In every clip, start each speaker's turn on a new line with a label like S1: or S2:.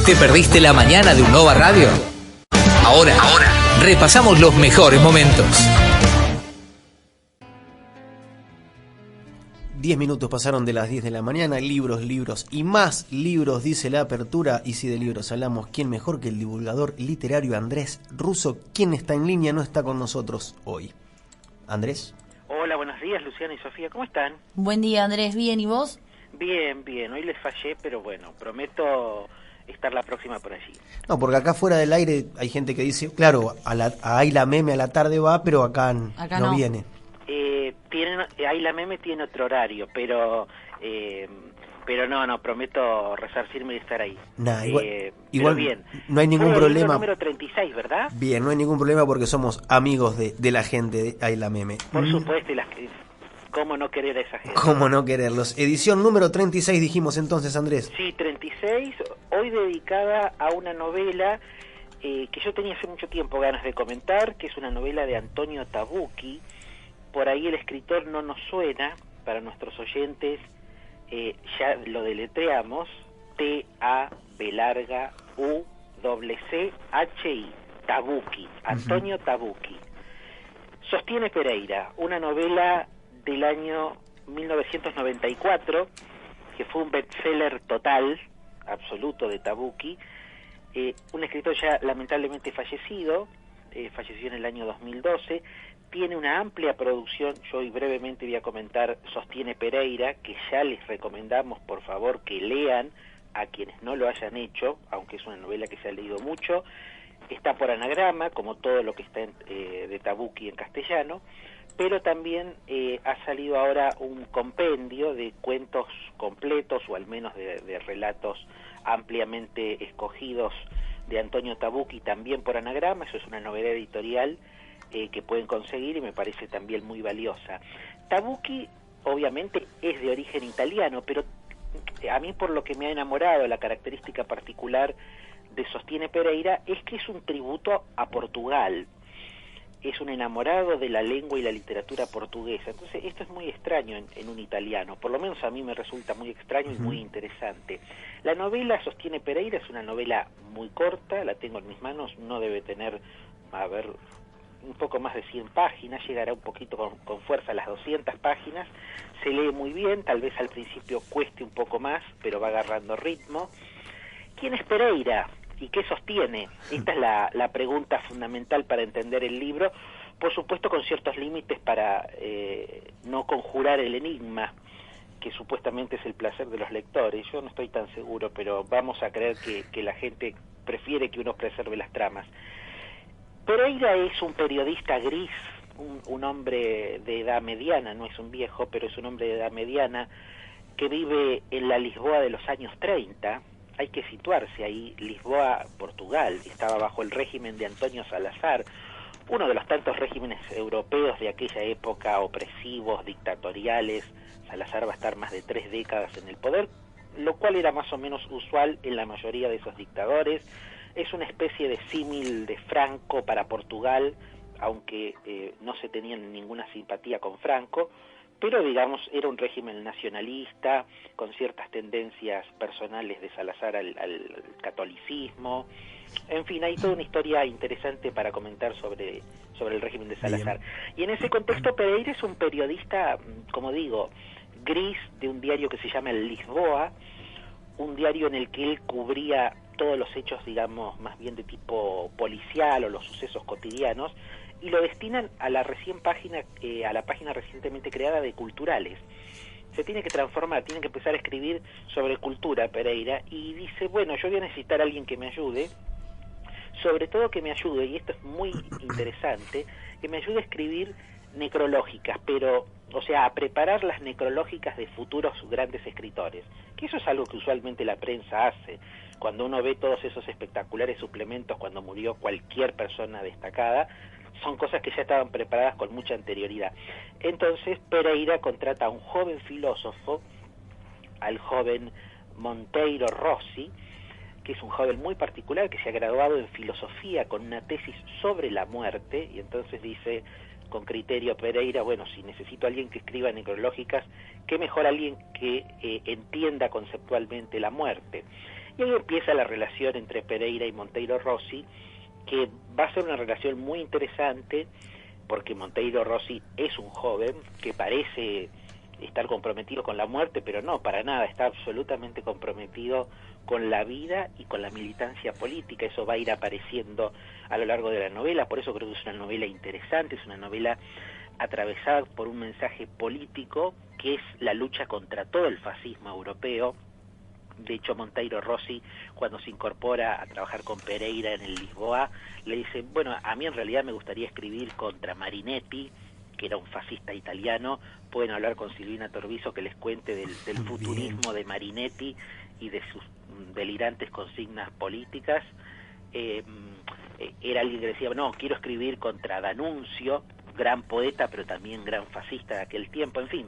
S1: ¿Te perdiste la mañana de Unova Radio? Ahora, repasamos los mejores momentos.
S2: 10 minutos pasaron de las 10 de la mañana, libros y más libros, dice la apertura. Y si de libros hablamos, ¿quién mejor que el divulgador literario Andrés Russo? ¿Quién está en línea? No está con nosotros hoy. Andrés.
S3: Hola, buenos días, Luciana y Sofía, ¿cómo están?
S4: Buen día, Andrés, ¿bien? ¿Y vos?
S3: Bien, hoy les fallé, pero bueno, prometo estar la próxima por allí.
S2: No, porque acá fuera del aire hay gente que dice, claro, a Ayla Meme a la tarde va, pero acá no viene.
S3: Ayla Meme tiene otro horario, pero no, prometo rezar firme y estar ahí.
S2: Nah, igual
S3: bien.
S2: No hay ningún problema.
S3: Número 36, ¿verdad?
S2: Bien, no hay ningún problema porque somos amigos de la gente de Ayla Meme.
S3: Por supuesto, ¿cómo no querer a esa gente?
S2: ¿Cómo no quererlos? Edición número 36 dijimos entonces, Andrés.
S3: Sí, 36, hoy dedicada a una novela que yo tenía hace mucho tiempo ganas de comentar, que es una novela de Antonio Tabucchi. Por ahí el escritor no nos suena, para nuestros oyentes ya lo deletreamos, T-A-B-U-C-C-H-I, Tabucchi, Antonio Tabucchi. Sostiene Pereira, una novela del año 1994, que fue un bestseller total, absoluto de Tabucchi, un escritor ya lamentablemente fallecido, falleció en el año 2012, tiene una amplia producción. Yo hoy brevemente voy a comentar Sostiene Pereira, que ya les recomendamos por favor que lean a quienes no lo hayan hecho, aunque es una novela que se ha leído mucho. Está por anagrama, como todo lo que está de Tabucchi en castellano, pero también ha salido ahora un compendio de cuentos completos, o al menos de relatos ampliamente escogidos de Antonio Tabucchi, también por anagrama. Eso es una novedad editorial que pueden conseguir y me parece también muy valiosa. Tabucchi obviamente es de origen italiano, pero a mí por lo que me ha enamorado, la característica particular de Sostiene Pereira es que es un tributo a Portugal, es un enamorado de la lengua y la literatura portuguesa. Entonces esto es muy extraño en un italiano, por lo menos a mí me resulta muy extraño y muy interesante. La novela Sostiene Pereira es una novela muy corta, la tengo en mis manos, no debe tener, un poco más de 100 páginas, llegará un poquito con fuerza a las 200 páginas, se lee muy bien, tal vez al principio cueste un poco más, pero va agarrando ritmo. ¿Quién es Pereira? ¿Y qué sostiene? Esta es la pregunta fundamental para entender el libro, por supuesto con ciertos límites para no conjurar el enigma, que supuestamente es el placer de los lectores. Yo no estoy tan seguro, pero vamos a creer que la gente prefiere que uno preserve las tramas. Pereira es un periodista gris, un hombre de edad mediana, no es un viejo, pero es un hombre de edad mediana, que vive en la Lisboa de los años 30, hay que situarse ahí. Lisboa, Portugal, estaba bajo el régimen de Antonio Salazar, uno de los tantos regímenes europeos de aquella época, opresivos, dictatoriales. Salazar va a estar más de 3 décadas en el poder, lo cual era más o menos usual en la mayoría de esos dictadores. Es una especie de símil de Franco para Portugal, aunque no se tenía ninguna simpatía con Franco, pero digamos era un régimen nacionalista, con ciertas tendencias personales de Salazar al catolicismo. En fin, hay toda una historia interesante para comentar sobre el régimen de Salazar. Bien. Y en ese contexto Pereira es un periodista, como digo, gris, de un diario que se llama El Lisboa, un diario en el que él cubría todos los hechos, digamos, más bien de tipo policial o los sucesos cotidianos, y lo destinan a la página recientemente creada de Culturales. Se tiene que transformar, tiene que empezar a escribir sobre cultura Pereira, y dice, bueno, yo voy a necesitar a alguien que me ayude, sobre todo que me ayude, y esto es muy interesante, que me ayude a escribir necrológicas, pero, o sea, a preparar las necrológicas de futuros grandes escritores, que eso es algo que usualmente la prensa hace. Cuando uno ve todos esos espectaculares suplementos cuando murió cualquier persona destacada, son cosas que ya estaban preparadas con mucha anterioridad. Entonces Pereira contrata a un joven filósofo, al joven Monteiro Rossi, que es un joven muy particular que se ha graduado en filosofía con una tesis sobre la muerte, y entonces dice con criterio Pereira, bueno, si necesito a alguien que escriba necrológicas, qué mejor alguien que entienda conceptualmente la muerte. Y ahí empieza la relación entre Pereira y Monteiro Rossi, que va a ser una relación muy interesante, porque Monteiro Rossi es un joven que parece estar comprometido con la muerte, pero no, para nada, está absolutamente comprometido con la vida y con la militancia política. Eso va a ir apareciendo a lo largo de la novela, por eso creo que es una novela interesante, es una novela atravesada por un mensaje político que es la lucha contra todo el fascismo europeo. De hecho, Monteiro Rossi, cuando se incorpora a trabajar con Pereira en el Lisboa, le dice, bueno, a mí en realidad me gustaría escribir contra Marinetti, que era un fascista italiano. Pueden hablar con Silvina Torbiso que les cuente del futurismo de Marinetti y de sus delirantes consignas políticas. Era alguien que decía, no, quiero escribir contra D'Annunzio, gran poeta, pero también gran fascista de aquel tiempo. En fin,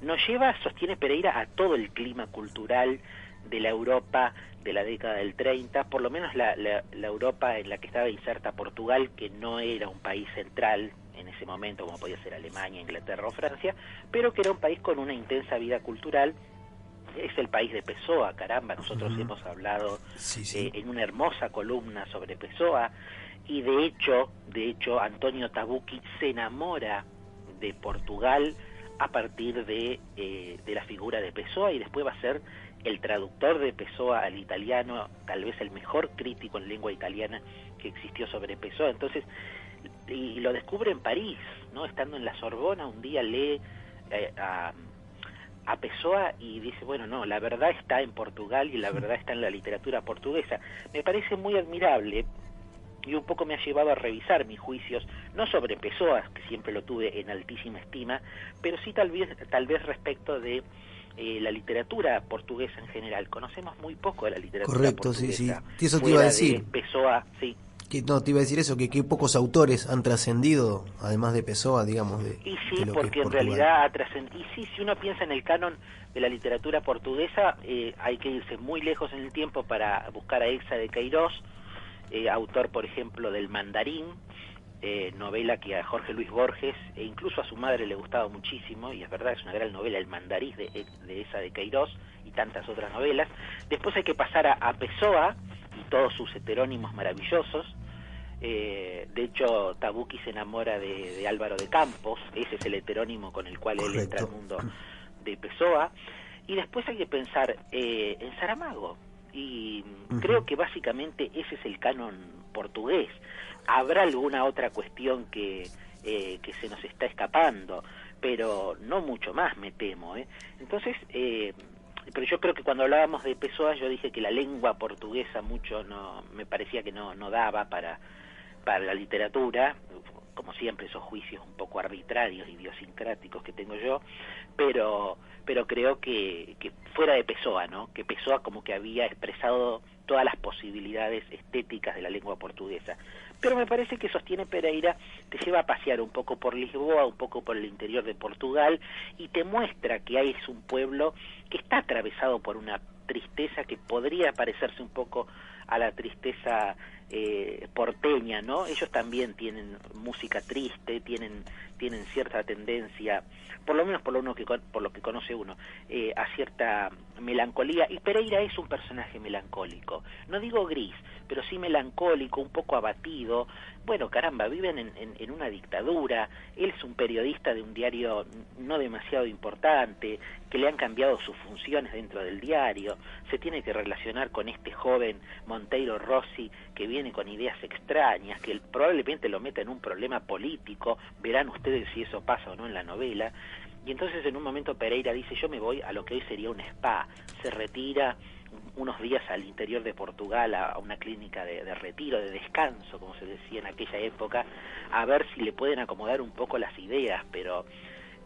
S3: nos lleva, sostiene Pereira, a todo el clima cultural de la Europa de la década del 30, por lo menos la Europa en la que estaba inserta Portugal, que no era un país central en ese momento, como podía ser Alemania, Inglaterra o Francia, pero que era un país con una intensa vida cultural. Es el país de Pessoa, caramba, nosotros hemos hablado en una hermosa columna sobre Pessoa, y de hecho Antonio Tabucchi se enamora de Portugal a partir de la figura de Pessoa, y después va a ser el traductor de Pessoa al italiano, tal vez el mejor crítico en lengua italiana que existió sobre Pessoa. Entonces, y lo descubre en París, ¿no? Estando en la Sorbona, un día lee a Pessoa y dice, bueno, no, la verdad está en Portugal y la verdad está en la literatura portuguesa. Me parece muy admirable, y un poco me ha llevado a revisar mis juicios, no sobre Pessoa, que siempre lo tuve en altísima estima, pero sí tal vez respecto de la literatura portuguesa en general. Conocemos muy poco de la literatura portuguesa.
S2: Correcto, sí. Eso te iba a decir.
S3: Pessoa, sí.
S2: No, te iba a decir eso, que pocos autores han trascendido, además de Pessoa, digamos,
S3: Y sí, porque en realidad ha trascendido. Y sí, si uno piensa en el canon de la literatura portuguesa, hay que irse muy lejos en el tiempo para buscar a Eça de Queiroz, autor, por ejemplo, del Mandarín, novela que a Jorge Luis Borges e incluso a su madre le gustaba muchísimo, y es verdad, es una gran novela, El Mandarín de Eça de Queiroz, y tantas otras novelas. Después hay que pasar a Pessoa y todos sus heterónimos maravillosos. De hecho, Tabucchi se enamora de Álvaro de Campos, ese es el heterónimo con el cual él entra al mundo de Pessoa. Y después hay que pensar en Saramago, y creo que básicamente ese es el canon portugués. Habrá alguna otra cuestión que se nos está escapando, pero no mucho más, me temo, Entonces, pero yo creo que cuando hablábamos de Pessoa, yo dije que la lengua portuguesa mucho no, me parecía que no daba para la literatura, como siempre esos juicios un poco arbitrarios, idiosincráticos que tengo yo, pero creo que fuera de Pessoa, ¿no? Que Pessoa como que había expresado todas las posibilidades estéticas de la lengua portuguesa. Pero me parece que Sostiene Pereira te lleva a pasear un poco por Lisboa, un poco por el interior de Portugal, y te muestra que es un pueblo que está atravesado por una tristeza que podría parecerse un poco a la tristeza porteña, ¿no? Ellos también tienen música triste, tienen cierta tendencia, por lo menos por lo que conoce uno, a cierta melancolía, y Pereira es un personaje melancólico, no digo gris, pero sí melancólico, un poco abatido. Bueno, caramba, viven en una dictadura, él es un periodista de un diario no demasiado importante, que le han cambiado sus funciones dentro del diario, se tiene que relacionar con este joven Monteiro Rossi, que viene con ideas extrañas, que probablemente lo meta en un problema político, verán ustedes si eso pasa o no en la novela. Y entonces en un momento Pereira dice, yo me voy a lo que hoy sería un spa, se retira unos días al interior de Portugal a una clínica de retiro, de descanso, como se decía en aquella época, a ver si le pueden acomodar un poco las ideas, pero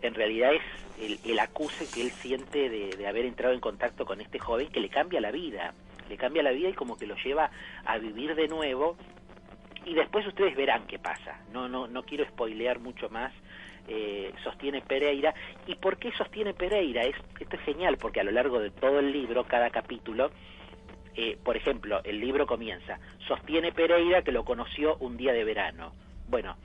S3: en realidad es el acuse que él siente de haber entrado en contacto con este joven que le cambia la vida y como que lo lleva a vivir de nuevo, y después ustedes verán qué pasa. No quiero spoilear mucho más. Sostiene Pereira. ¿Y por qué Sostiene Pereira? Esto es genial, porque a lo largo de todo el libro, cada capítulo, por ejemplo, el libro comienza, Sostiene Pereira que lo conoció un día de verano. Bueno,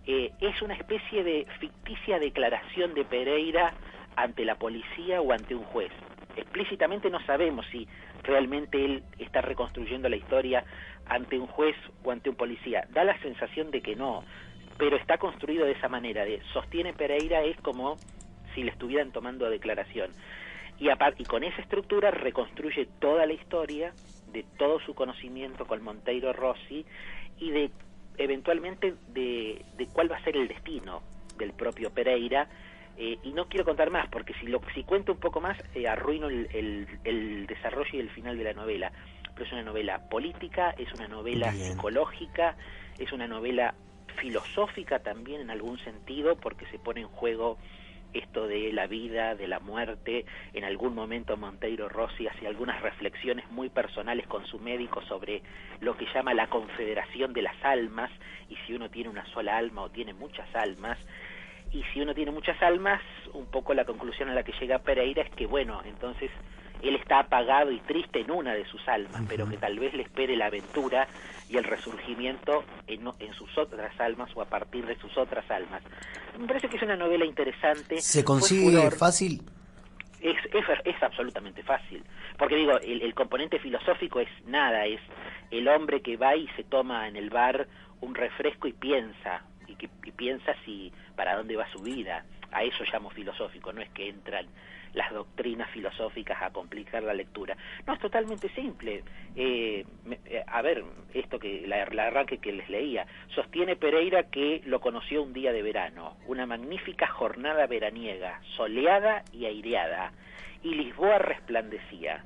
S3: es una especie de ficticia declaración de Pereira ante la policía o ante un juez. explícitamente no sabemos si realmente él está reconstruyendo la historia ante un juez o ante un policía. Da la sensación de que no, pero está construido de esa manera, sostiene Pereira es como si le estuvieran tomando declaración. Y con esa estructura reconstruye toda la historia de todo su conocimiento con Monteiro Rossi y de eventualmente de cuál va a ser el destino del propio Pereira. Y no quiero contar más, porque si cuento un poco más arruino el desarrollo y el final de la novela. Pero es una novela política, es una novela psicológica, es una novela filosófica también en algún sentido, porque se pone en juego esto de la vida, de la muerte. En algún momento Monteiro Rossi hace algunas reflexiones muy personales con su médico sobre lo que llama la confederación de las almas, y si uno tiene una sola alma o tiene muchas almas. Y si uno tiene muchas almas, un poco la conclusión a la que llega Pereira es que, bueno, entonces él está apagado y triste en una de sus almas, pero que tal vez le espere la aventura y el resurgimiento en sus otras almas o a partir de sus otras almas. Me parece que es una novela interesante.
S2: ¿Se consigue fácil?
S3: Es absolutamente fácil, porque digo, el componente filosófico es nada, es el hombre que va y se toma en el bar un refresco y piensa si para dónde va su vida. A eso llamo filosófico, no es que entran las doctrinas filosóficas a complicar la lectura. No, es totalmente simple. A ver, esto que la arranque que les leía, sostiene Pereira que lo conoció un día de verano, una magnífica jornada veraniega, soleada y aireada, y Lisboa resplandecía.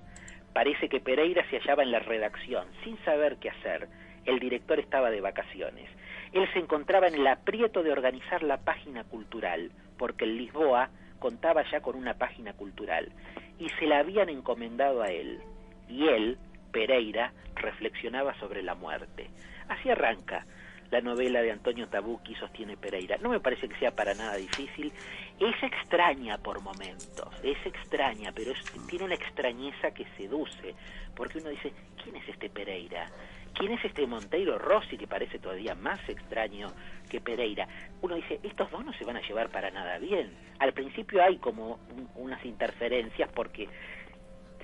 S3: Parece que Pereira se hallaba en la redacción, sin saber qué hacer. El director estaba de vacaciones. Él se encontraba en el aprieto de organizar la página cultural, porque el Lisboa contaba ya con una página cultural, y se la habían encomendado a él. Y él, Pereira, reflexionaba sobre la muerte. Así arranca la novela de Antonio Tabucchi, Sostiene Pereira. No me parece que sea para nada difícil. Es extraña por momentos, es extraña, pero tiene una extrañeza que seduce, porque uno dice, ¿quién es este Pereira? ¿Quién es este Monteiro Rossi que parece todavía más extraño que Pereira? Uno dice, estos dos no se van a llevar para nada bien. Al principio hay como unas interferencias, porque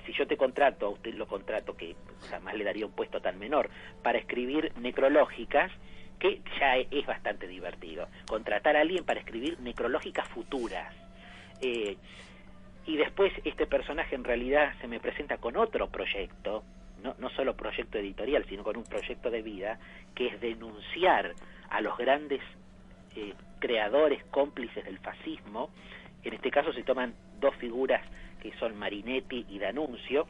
S3: si yo te contrato, a usted lo contrato, que jamás le daría un puesto tan menor, para escribir necrológicas, que ya es bastante divertido. Contratar a alguien para escribir necrológicas futuras. Y después este personaje en realidad se me presenta con otro proyecto, no solo proyecto editorial, sino con un proyecto de vida, que es denunciar a los grandes creadores cómplices del fascismo. En este caso se toman dos figuras que son Marinetti y D'Annunzio,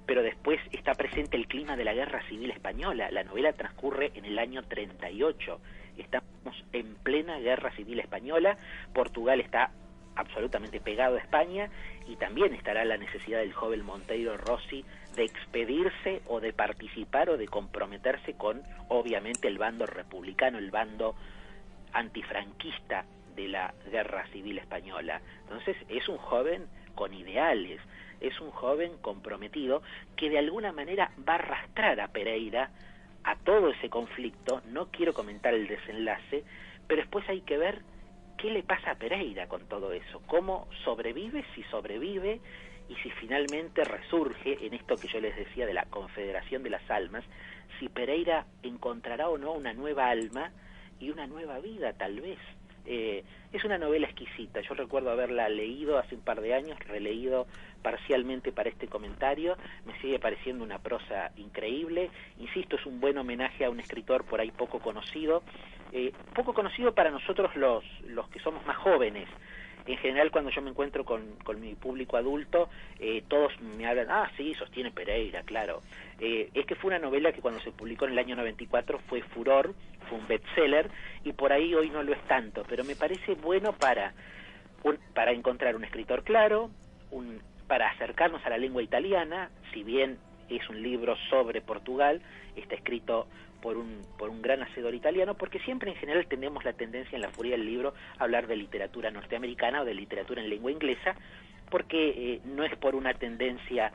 S3: pero después está presente el clima de la Guerra Civil Española. La novela transcurre en el año 38, estamos en plena Guerra Civil Española, Portugal está absolutamente pegado a España, y también estará la necesidad del joven Monteiro Rossi de expedirse o de participar o de comprometerse con, obviamente, el bando republicano, el bando antifranquista de la Guerra Civil Española. Entonces es un joven con ideales, es un joven comprometido que de alguna manera va a arrastrar a Pereira a todo ese conflicto. No quiero comentar el desenlace, pero después hay que ver qué le pasa a Pereira con todo eso, cómo sobrevive, si sobrevive, y si finalmente resurge en esto que yo les decía de la confederación de las almas, si Pereira encontrará o no una nueva alma y una nueva vida tal vez. Es una novela exquisita. Yo recuerdo haberla leído hace un par de años, releído parcialmente para este comentario. Me sigue pareciendo una prosa increíble. Insisto, es un buen homenaje a un escritor por ahí poco conocido para nosotros los que somos más jóvenes. En general, cuando yo me encuentro con mi público adulto, todos me hablan, sí, Sostiene Pereira, claro. Es que fue una novela que cuando se publicó en el año 94 fue furor, fue un bestseller, y por ahí hoy no lo es tanto, pero me parece bueno para encontrar un escritor claro, para acercarnos a la lengua italiana. Si bien es un libro sobre Portugal, está escrito por un gran hacedor italiano, porque siempre en general tenemos la tendencia en La Furia del Libro a hablar de literatura norteamericana o de literatura en lengua inglesa, porque no es por una tendencia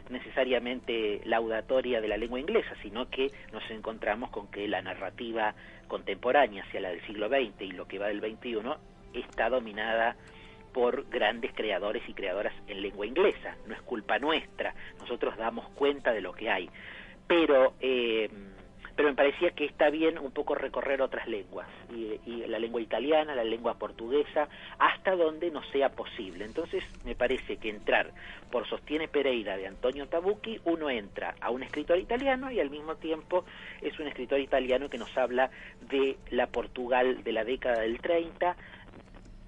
S3: necesariamente laudatoria de la lengua inglesa, sino que nos encontramos con que la narrativa contemporánea, hacia la del siglo XX y lo que va del XXI, está dominada por grandes creadores y creadoras en lengua inglesa. No es culpa nuestra, nosotros damos cuenta de lo que hay. Pero me parecía que está bien un poco recorrer otras lenguas, y la lengua italiana, la lengua portuguesa, hasta donde nos sea posible. Entonces me parece que entrar por Sostiene Pereira de Antonio Tabucchi, uno entra a un escritor italiano y al mismo tiempo es un escritor italiano que nos habla de la Portugal de la década del 30,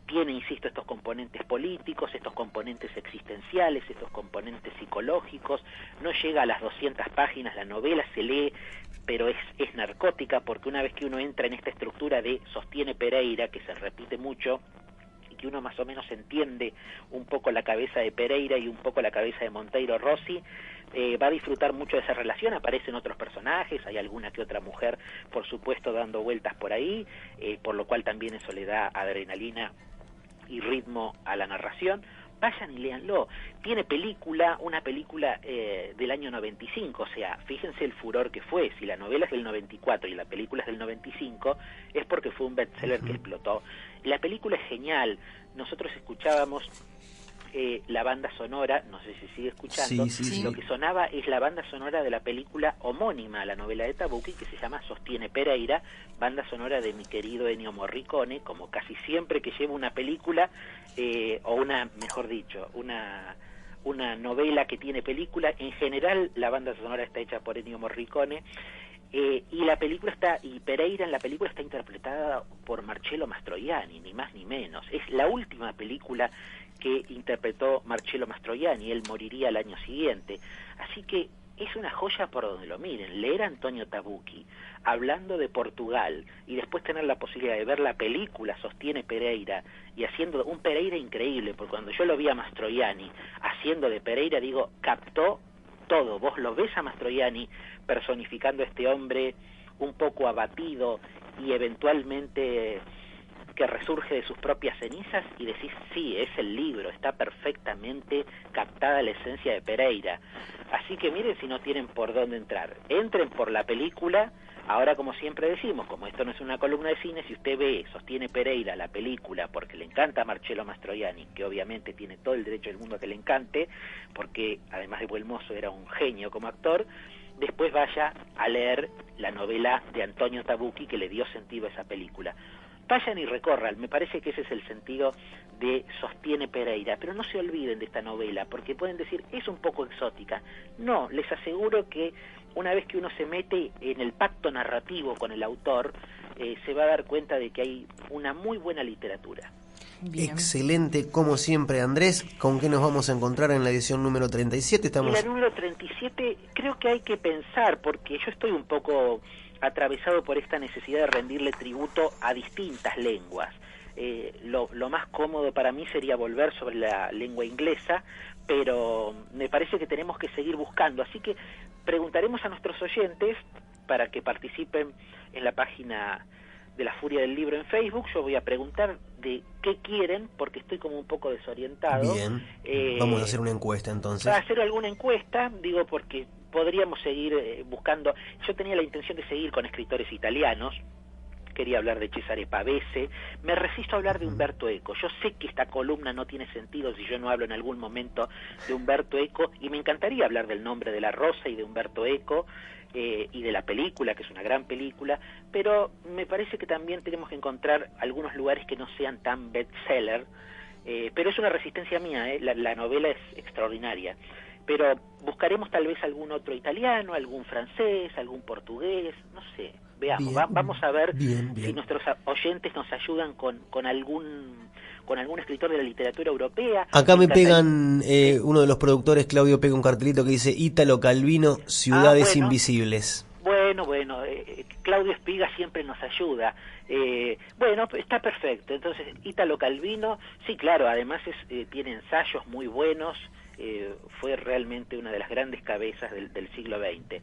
S3: tiene, insisto, estos componentes políticos, estos componentes existenciales, estos componentes psicológicos, no llega a las 200 páginas la novela, se lee, pero es narcótica, porque una vez que uno entra en esta estructura de Sostiene Pereira, que se repite mucho, y que uno más o menos entiende un poco la cabeza de Pereira y un poco la cabeza de Monteiro Rossi, va a disfrutar mucho de esa relación. Aparecen otros personajes, hay alguna que otra mujer, por supuesto, dando vueltas por ahí, por lo cual también eso le da adrenalina y ritmo a la narración. Vayan y léanlo. Tiene película, una película del año 95, o sea, fíjense el furor que fue. Si la novela es del 94 y la película es del 95, es porque fue un bestseller que explotó. La película es genial. Nosotros escuchábamos la banda sonora, no sé si sigue escuchando,
S2: sí.
S3: Lo que sonaba es la banda sonora de la película homónima a la novela de Tabucchi, que se llama Sostiene Pereira, banda sonora de mi querido Ennio Morricone, como casi siempre que llevo una película, o una, mejor dicho, una novela que tiene película, en general la banda sonora está hecha por Ennio Morricone, y la película Pereira en la película está interpretada por Marcello Mastroianni, ni más ni menos. Es la última película que interpretó Marcello Mastroianni, él moriría el año siguiente. Así que es una joya por donde lo miren. Leer a Antonio Tabucchi hablando de Portugal y después tener la posibilidad de ver la película Sostiene Pereira y haciendo un Pereira increíble, porque cuando yo lo vi a Mastroianni haciendo de Pereira, digo, captó todo. Vos lo ves a Mastroianni personificando a este hombre un poco abatido y eventualmente que resurge de sus propias cenizas, y decís, sí, es el libro, está perfectamente captada la esencia de Pereira. Así que miren si no tienen por dónde entrar. Entren por la película. Ahora, como siempre decimos, como esto no es una columna de cine, si usted ve Sostiene Pereira, la película, porque le encanta a Marcello Mastroianni, que obviamente tiene todo el derecho del mundo a que le encante, porque además de buen mozo era un genio como actor, después vaya a leer la novela de Antonio Tabucchi que le dio sentido a esa película. Vayan y recorran, me parece que ese es el sentido de Sostiene Pereira, pero no se olviden de esta novela, porque pueden decir, es un poco exótica. No, les aseguro que una vez que uno se mete en el pacto narrativo con el autor, se va a dar cuenta de que hay una muy buena literatura.
S4: Bien.
S2: Excelente, como siempre, Andrés. ¿Con qué nos vamos a encontrar en la edición número 37?
S3: Y la número 37 creo que hay que pensar, porque yo estoy un poco atravesado por esta necesidad de rendirle tributo a distintas lenguas. Lo más cómodo para mí sería volver sobre la lengua inglesa, pero me parece que tenemos que seguir buscando, así que preguntaremos a nuestros oyentes para que participen en la página de La Furia del Libro en Facebook. Yo voy a preguntar de qué quieren, porque estoy como un poco desorientado.
S2: Bien, vamos a hacer una encuesta entonces.
S3: Va a hacer alguna encuesta, digo, porque podríamos seguir buscando. Yo tenía la intención de seguir con escritores italianos, quería hablar de Cesare Pavese, me resisto a hablar de Umberto Eco. Yo sé que esta columna no tiene sentido si yo no hablo en algún momento de Umberto Eco, y me encantaría hablar del Nombre de la Rosa y de Umberto Eco, y de la película, que es una gran película, pero me parece que también tenemos que encontrar algunos lugares que no sean tan bestseller, pero es una resistencia mía, la novela es extraordinaria, pero buscaremos tal vez algún otro italiano, algún francés, algún portugués, no sé, veamos, vamos a ver si nuestros oyentes nos ayudan con algún escritor de la literatura europea.
S2: Acá me pegan, uno de los productores, Claudio, pega un cartelito que dice Ítalo Calvino, Ciudades Invisibles.
S3: Bueno, Claudio Espiga siempre nos ayuda. Bueno, está perfecto. Entonces, Ítalo Calvino, sí, claro, además tiene ensayos muy buenos. Fue realmente una de las grandes cabezas del siglo XX.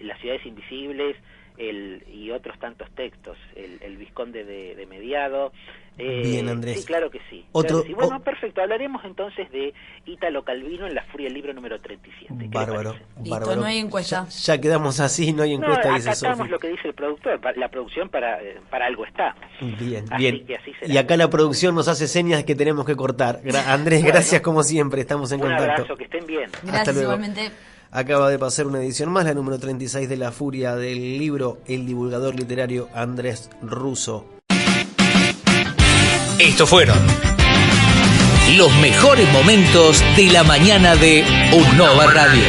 S3: Las Ciudades Invisibles y otros tantos textos, el Vizconde de Mediado.
S2: Bien, Andrés.
S3: Sí, claro que sí.
S2: Otro,
S3: claro que sí. Bueno, perfecto. Hablaremos entonces de Ítalo Calvino en La Furia del Libro número 37.
S2: Bárbaro.
S4: Listo,
S2: bárbaro.
S4: no hay encuesta.
S2: Ya quedamos así, no hay encuesta, dice
S3: acatamos
S2: Sofi.
S3: lo que dice el productor. La producción para algo está.
S2: Bien,
S3: Así
S2: bien.
S3: que así será.
S2: Y acá la producción nos hace señas que tenemos que cortar. Andrés,
S3: Bueno,
S2: gracias como siempre, estamos en
S3: Un
S2: contacto.
S3: abrazo, que estén bien.
S2: Hasta
S4: Gracias
S2: luego.
S4: igualmente.
S2: Acaba de pasar una edición más, la número 36 de La Furia del libro El divulgador literario Andrés Russo.
S1: Estos fueron los mejores momentos de la mañana de UNOVA Radio.